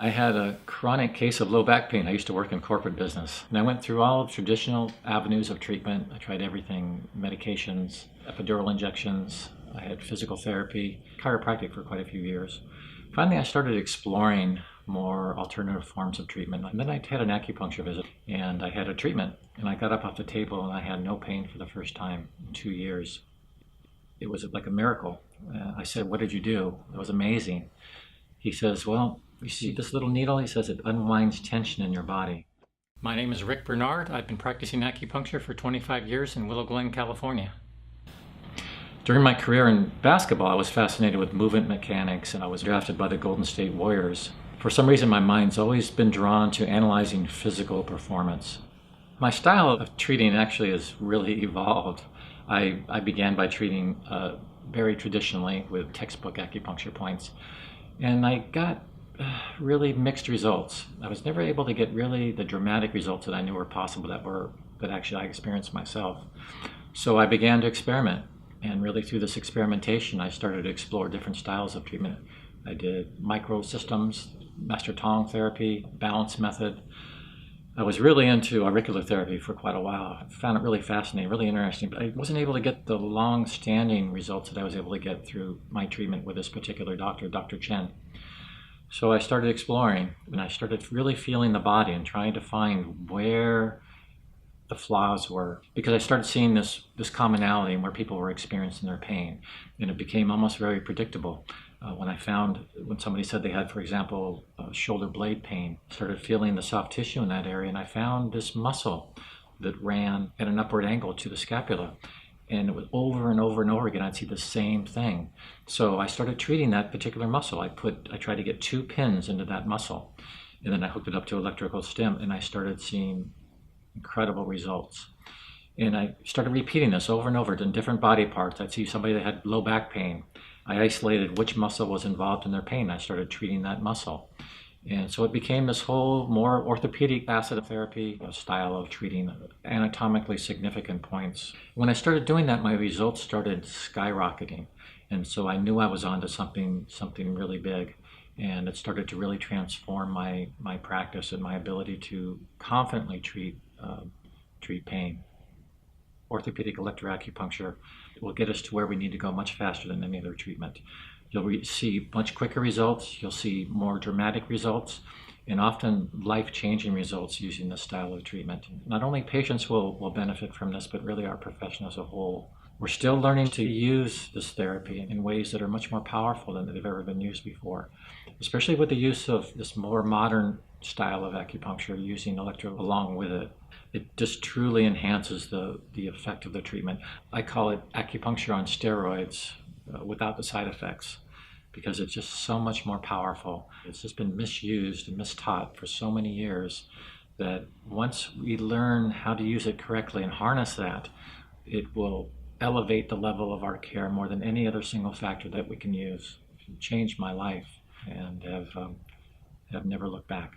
I had a chronic case of low back pain. I used to work in corporate business. And I went through all traditional avenues of treatment. I tried everything, medications, epidural injections. I had physical therapy, chiropractic for quite a few years. Finally, I started exploring more alternative forms of treatment. And then I had an acupuncture visit and I had a treatment. And I got up off the table and I had no pain for the first time in 2 years. It was like a miracle. I said, "What did you do?" It was amazing. He says, "Well, you see this little needle?" He says, "It unwinds tension in your body." My name is Rick Bernard. I've been practicing acupuncture for 25 years in Willow Glen, California. During my career in basketball, I was fascinated with movement mechanics, and I was drafted by the Golden State Warriors. For some reason, my mind's always been drawn to analyzing physical performance. My style of treating actually has really evolved. I began by treating very traditionally with textbook acupuncture points, and I got really mixed results. I was never able to get really the dramatic results that I knew were possible that actually I experienced myself. So I began to experiment, and really through this experimentation I started to explore different styles of treatment. I did micro systems, master tong therapy, balance method. I was really into auricular therapy for quite a while. I found it really fascinating, really interesting, but I wasn't able to get the long-standing results that I was able to get through my treatment with this particular doctor, Dr. Chen. So I started exploring, and I started really feeling the body and trying to find where the flaws were, because I started seeing this commonality where people were experiencing their pain, and it became almost very predictable. When somebody said they had, for example, shoulder blade pain, I started feeling the soft tissue in that area, and I found this muscle that ran at an upward angle to the scapula. And it was over and over and over again, I'd see the same thing. So I started treating that particular muscle. I tried to get 2 pins into that muscle, and then I hooked it up to electrical stim, and I started seeing incredible results. And I started repeating this over and over in different body parts. I'd see somebody that had low back pain. I isolated which muscle was involved in their pain. I started treating that muscle. And so it became this whole more orthopedic facet of therapy, a style of treating anatomically significant points. When I started doing that, my results started skyrocketing. And so I knew I was onto something really big. And it started to really transform my practice and my ability to confidently treat pain. Orthopedic electroacupuncture will get us to where we need to go much faster than any other treatment. You'll see much quicker results, you'll see more dramatic results, and often life-changing results using this style of treatment. Not only patients will benefit from this, but really our profession as a whole. We're still learning to use this therapy in ways that are much more powerful than they've ever been used before, especially with the use of this more modern style of acupuncture using electro along with it. It just truly enhances the effect of the treatment. I call it acupuncture on steroids without the side effects, because it's just so much more powerful. It's just been misused and mistaught for so many years that once we learn how to use it correctly and harness that, it will elevate the level of our care more than any other single factor that we can use. It changed my life and have never looked back.